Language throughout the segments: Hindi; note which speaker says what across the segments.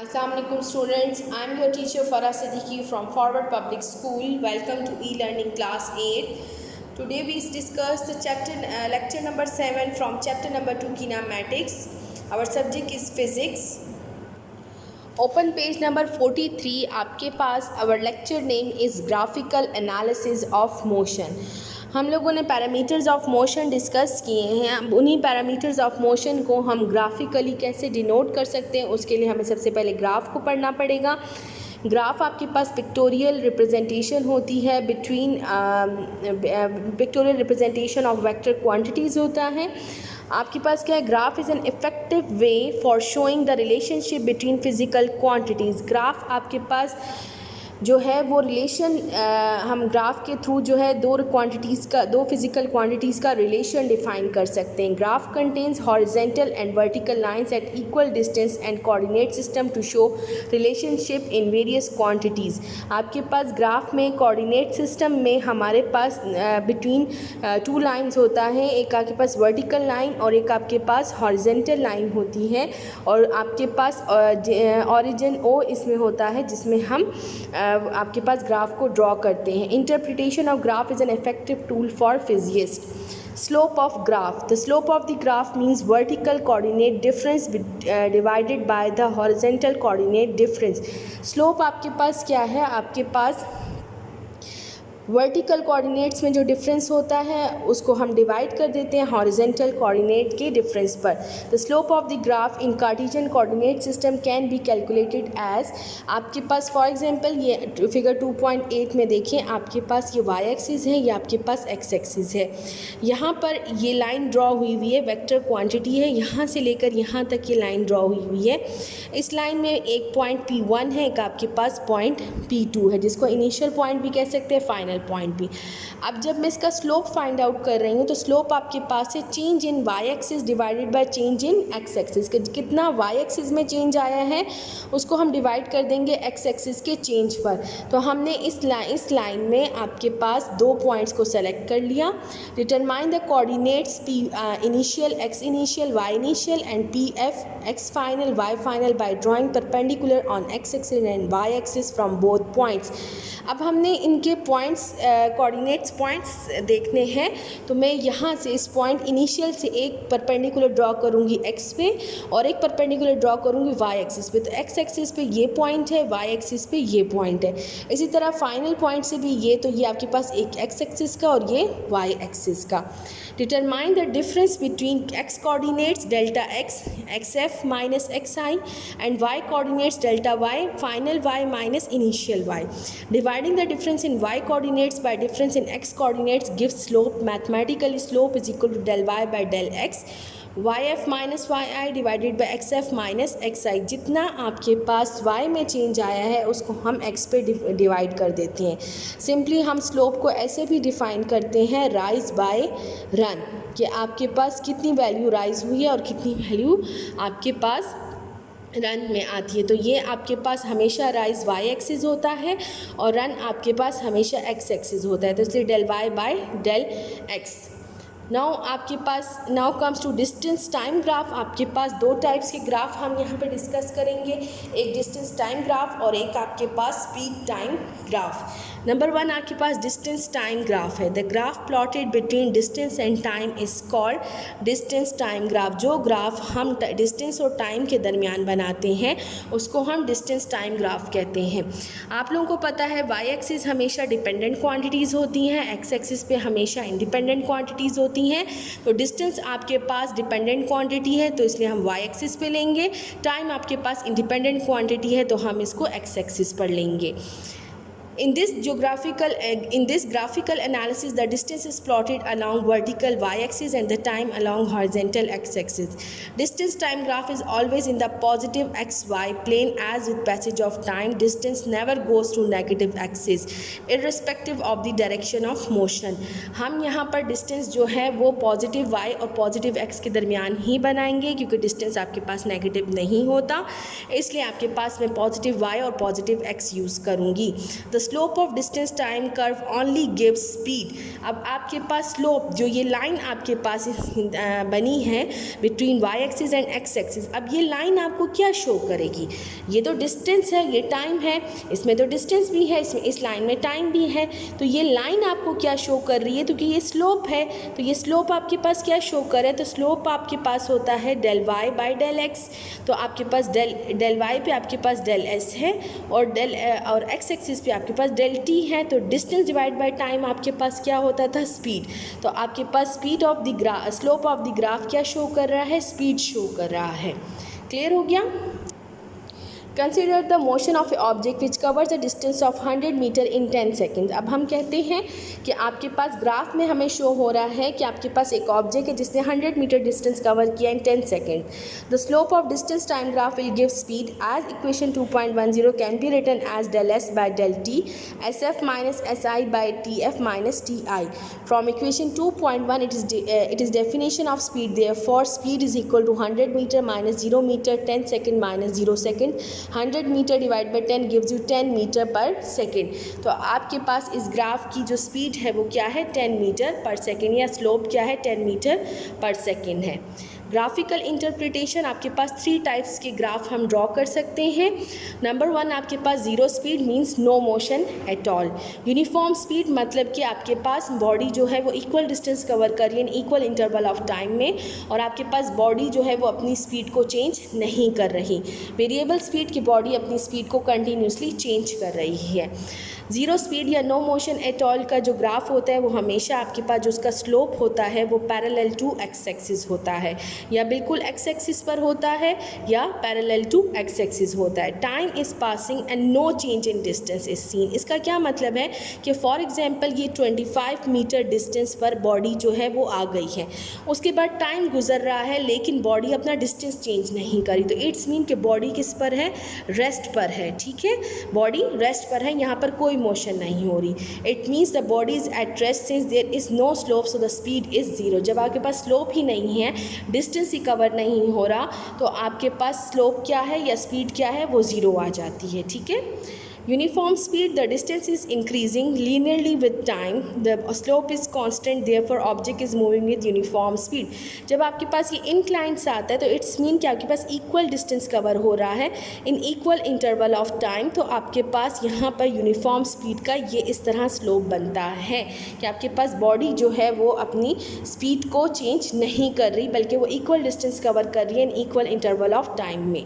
Speaker 1: Assalamu alaikum students, I am your teacher Farah Siddiqui from Forward Public School. Welcome to e-learning class 8. Today we discuss the lecture number 7 from chapter number 2 Kinematics. Our subject is physics. Open page number 43. आपके पास our lecture name is graphical analysis of motion. हम लोगों ने पैरामीटर्स ऑफ मोशन डिस्कस किए हैं। अब उन्हीं पैरामीटर्स ऑफ मोशन को हम ग्राफिकली कैसे डिनोट कर सकते हैं, उसके लिए हमें सबसे पहले ग्राफ को पढ़ना पड़ेगा। ग्राफ आपके पास पिक्टोरियल रिप्रेजेंटेशन होती है pictorial representation of vector quantities होता है। आपके पास क्या है, graph is an effective way for showing the relationship between physical quantities. Graph आपके पास जो है वो रिलेशन हम ग्राफ के थ्रू जो है दो फिज़िकल क्वांटिटीज़ का रिलेशन डिफ़ाइन कर सकते हैं। Graph contains horizontal and vertical lines at equal distance and coordinate system to show relationship in various quantities. आपके पास ग्राफ में कोऑर्डिनेट सिस्टम में हमारे पास बिटवीन टू लाइंस होता है, एक आपके पास वर्टिकल लाइन और एक आपके पास हॉरिजेंटल लाइन होती है, और आपके पास ऑरिजिन ओ इसमें होता है जिसमें हम आपके पास ग्राफ को ड्रॉ करते हैं। Interpretation of graph is an effective tool for physicist. Slope of graph, the slope of the graph means vertical coordinate difference divided by the horizontal coordinate difference. Slope आपके पास क्या है, आपके पास वर्टिकल कोऑर्डिनेट्स में जो डिफरेंस होता है उसको हम डिवाइड कर देते हैं हॉरिजेंटल कोऑर्डिनेट के डिफरेंस पर। The slope of the graph in Cartesian coordinate system can be calculated as, आपके पास फॉर एग्जांपल ये फिगर 2.8 में देखें, आपके पास ये वाई एक्सिस है, ये आपके पास एक्स एक्सिस है। यहाँ पर ये लाइन ड्रॉ हुई हुई है, वेक्टर क्वांटिटी है, यहाँ से लेकर यहाँ तक ये लाइन ड्रॉ हुई हुई है। इस लाइन में एक पॉइंट P1 है, एक आपके पास पॉइंट P2 है, जिसको इनिशियल पॉइंट भी कह सकते हैं, फाइनल पॉइंट भी। अब जब मैं इसका स्लोप फाइंड आउट कर रही हूँ तो स्लोप आपके पास है change in y axis divided by change in x axis. कितना वाई एक्सिस में चेंज आया है उसको हम डिवाइड कर देंगे एक्स एक्सिस के चेंज पर। तो हमने इस लाइन में आपके पास दो पॉइंट्स को सेलेक्ट कर लिया। Determine the coordinates P initial, x initial, y initial and P F, x final, y final by drawing perpendicular on x axis and y axis from both points. अब हमने इनके पॉइंट्स कोऑर्डिनेट्स पॉइंट्स देखने हैं, तो मैं यहाँ से इस पॉइंट इनिशियल से एक परपेंडिकुलर ड्रॉ करूँगी एक्स पे और एक परपेंडिकुलर ड्रॉ करूँगी वाई एक्सिस पे। तो एक्स एक्सिस पे ये पॉइंट है, वाई एक्सिस पे ये पॉइंट है। इसी तरह फाइनल पॉइंट से भी ये, तो ये आपके पास एक एक्स एक्सिस का और ये वाई एक्सिस का। Determine the difference between x coordinates delta x, x f minus x i and y coordinates delta y, final y minus initial y. Dividing the difference in y coordinates by difference in x coordinates gives slope. Mathematically, slope is equal to del y by del x. yf minus yi divided by xf minus xi। जितना आपके पास y में चेंज आया है उसको हम x पे डिवाइड कर देते हैं। सिंपली हम स्लोप को ऐसे भी डिफाइन करते हैं राइज बाय रन, कि आपके पास कितनी वैल्यू राइज हुई है और कितनी वैल्यू आपके पास रन में आती है। तो ये आपके पास हमेशा राइज वाई एक्सिस होता है और रन आपके पास हमेशा एक्स एक्सिस होता है, तो इसलिए del y by del x. Now comes to distance time graph. आपके पास दो टाइप्स के ग्राफ हम यहाँ पे डिस्कस करेंगे, एक डिस्टेंस टाइम ग्राफ और एक आपके पास स्पीड टाइम ग्राफ। नंबर 1 आपके पास डिस्टेंस टाइम ग्राफ है। The graph plotted between distance and time is called distance time graph. जो ग्राफ हम डिस्टेंस और टाइम के दरमियान बनाते हैं उसको हम डिस्टेंस टाइम ग्राफ कहते हैं। आप लोगों को पता है वाई एक्सिस हमेशा डिपेंडेंट क्वांटिटीज़ होती हैं, एक्स एक्सिस पे हमेशा इंडिपेंडेंट क्वांटिटीज़ होती हैं। तो डिस्टेंस आपके पास डिपेंडेंट क्वांटिटी है तो इसलिए हम वाई एक्सिस पे लेंगे, टाइम आपके पास इंडिपेंडेंट क्वांटिटी है तो हम इसको एक्स एक्सिस पर लेंगे। In this graphical analysis, the distance is plotted along vertical y-axis and the time along horizontal x-axis. Distance time graph is always in the positive xy plane. As with passage of time, distance never goes to negative axis, irrespective of the direction of motion. हम यहाँ पर distance जो है वो पॉजिटिव y और पॉजिटिव x के दरमियान ही बनाएंगे, क्योंकि distance आपके पास नेगेटिव नहीं होता, इसलिए आपके पास मैं पॉजिटिव y और पॉजिटिव x यूज़ करूँगी। The slope of distance time curve only gives speed. अब आपके पास स्लोप, जो ये लाइन आपके पास बनी है between y axis and x axis, अब ये लाइन आपको क्या शो करेगी? ये तो डिस्टेंस है, ये टाइम है, इसमें तो डिस्टेंस भी है, इसमें इस लाइन में टाइम भी है, तो ये लाइन आपको क्या शो कर रही है? तो कि ये स्लोप है, तो ये स्लोप आपके पास क्या शो करे? तो स्लोप आपके पास होता है del y by del x. तो आपके पास डेल वाई पे आपके पास डेल एस है और एक्स एक्सिस पे आपके पास डेल टी है। तो डिस्टेंस डिवाइड बाय टाइम आपके पास क्या होता था? स्पीड। तो आपके पास speed of the graph, slope of the graph क्या शो कर रहा है? स्पीड शो कर रहा है। क्लियर हो गया? Consider the motion of a object which covers a distance of 100 metre in 10 second. अब हम कहते हैं कि आपके पास ग्राफ में हमें शो हो रहा है कि आपके पास एक ऑब्जेक्ट है जिसने 100 मीटर डिस्टेंस कवर किया in 10 second. The slope of distance time graph will give speed as equation 2.10 can be written as del s by del t s f minus s i by t f minus t i. From equation 2.1 it is definition of speed, therefore speed is equal to 100 meter minus 0 meter 10 second minus 0 second। 100 metre divide by 10 gives you 10 metre per second. तो आपके पास इस ग्राफ की जो स्पीड है वो क्या है? 10 मीटर पर सेकेंड, या स्लोप क्या है? 10 मीटर पर सेकेंड है। ग्राफिकल इंटरप्रिटेशन, आपके पास 3 टाइप्स के ग्राफ हम ड्रॉ कर सकते हैं। नंबर 1, आपके पास zero speed means no motion at all. Uniform speed मतलब कि आपके पास बॉडी जो है वो इक्वल डिस्टेंस कवर कर रही है in equal interval of time में, और आपके पास बॉडी जो है वो अपनी स्पीड को चेंज नहीं कर रही। वेरिएबल स्पीड की बॉडी अपनी स्पीड को कंटिन्यूसली चेंज कर रही है। ज़ीरो स्पीड या नो मोशन एट ऑल का जो ग्राफ होता है वो हमेशा आपके पास जो उसका स्लोप होता है वो पैरेलल टू एक्स एक्सिस होता है, या बिल्कुल एक्स एक्सिस पर होता है या पैरेलल टू एक्स एक्सिस होता है। Time is passing and no change in distance is seen. इसका क्या मतलब है कि फॉर एग्जांपल ये 25 मीटर डिस्टेंस पर बॉडी जो है वो आ गई है, उसके बाद टाइम गुजर रहा है लेकिन बॉडी अपना डिस्टेंस चेंज नहीं करी, तो इट्स मीन कि बॉडी किस पर है? रेस्ट पर है। ठीक है, बॉडी रेस्ट पर है, यहाँ पर कोई मोशन नहीं हो रही। It means the body is at rest since there is no slope so the speed is zero. जब आपके पास स्लोप ही नहीं है, डिस्टेंस ही कवर नहीं हो रहा, तो आपके पास स्लोप क्या है या स्पीड क्या है? वो ज़ीरो आ जाती है। ठीक है, uniform speed, the distance is increasing linearly with time, the slope is constant, therefore object is moving with uniform speed. जब आपके पास ये इंक्लाइंड से आता है तो इट्स मीन कि आपके पास इक्वल डिस्टेंस कवर हो रहा है in equal interval of time, तो आपके पास यहाँ पर यूनिफॉर्म स्पीड का ये इस तरह स्लोप बनता है कि आपके पास बॉडी जो है वो अपनी स्पीड को चेंज नहीं कर रही बल्कि वो इक्वल डिस्टेंस कवर कर रही है in equal interval of time में।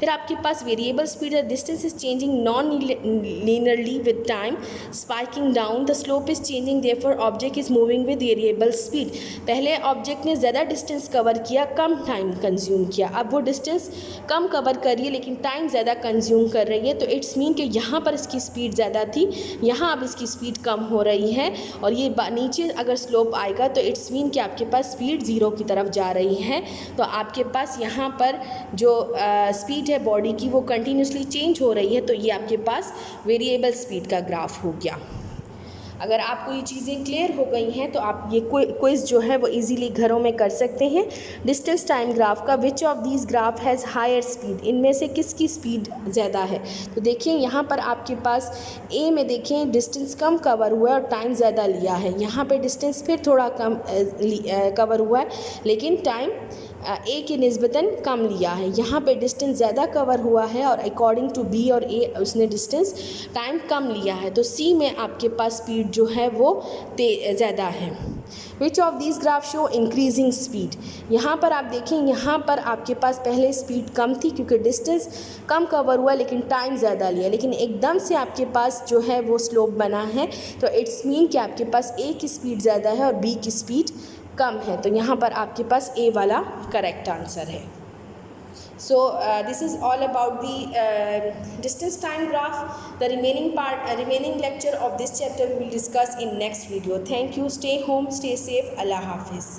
Speaker 1: फिर आपके पास variable speed, the distance is changing non linearly with time, spiking down, the slope is changing, therefore object is moving with variable speed। पहले ऑब्जेक्ट ने ज़्यादा डिस्टेंस कवर किया, कम टाइम कंज्यूम किया, अब वो डिस्टेंस कम कवर कर रही है लेकिन टाइम ज़्यादा कंज्यूम कर रही है, तो इट्स मीन कि यहाँ पर इसकी स्पीड ज़्यादा थी, यहाँ अब इसकी स्पीड कम हो रही है, और ये नीचे अगर स्लोप आएगा तो इट्स मीन कि आपके पास स्पीड ज़ीरो की तरफ जा रही है। तो आपके पास यहाँ पर जो स्पीड है बॉडी की वो कंटिन्यूसली चेंज हो रही है, तो ये आपके पास वेरिएबल स्पीड का ग्राफ हो गया। अगर आपको ये चीज़ें क्लियर हो गई हैं तो आप ये क्विज़ जो है वो इजीली घरों में कर सकते हैं। डिस्टेंस टाइम ग्राफ का, which of these graph has higher speed, इनमें से किसकी स्पीड ज़्यादा है? तो देखिए यहाँ पर आपके पास ए में देखें डिस्टेंस कम कवर हुआ है और टाइम ज़्यादा लिया है, यहाँ पे डिस्टेंस फिर थोड़ा कम कवर हुआ है लेकिन टाइम ए की निस्बतन कम लिया है। यहाँ पे डिस्टेंस ज़्यादा कवर हुआ है और अकॉर्डिंग टू बी और ए उसने डिस्टेंस टाइम कम लिया है, तो सी में आपके पास स्पीड जो है वो ज़्यादा है। विच of these graph show increasing speed, यहाँ पर आप देखें यहाँ पर आपके पास पहले स्पीड कम थी क्योंकि डिस्टेंस कम कवर हुआ लेकिन टाइम ज़्यादा लिया, लेकिन एकदम से आपके पास जो है वो स्लोप बना है, तो इट्स मीन कि आपके पास ए की स्पीड ज़्यादा है और बी की स्पीड कम है, तो यहाँ पर आपके पास ए वाला करेक्ट आंसर है। So this is all about the distance time graph. The remaining lecture of this chapter we will discuss in next video. Thank you. Stay home, stay safe. Allah Hafiz.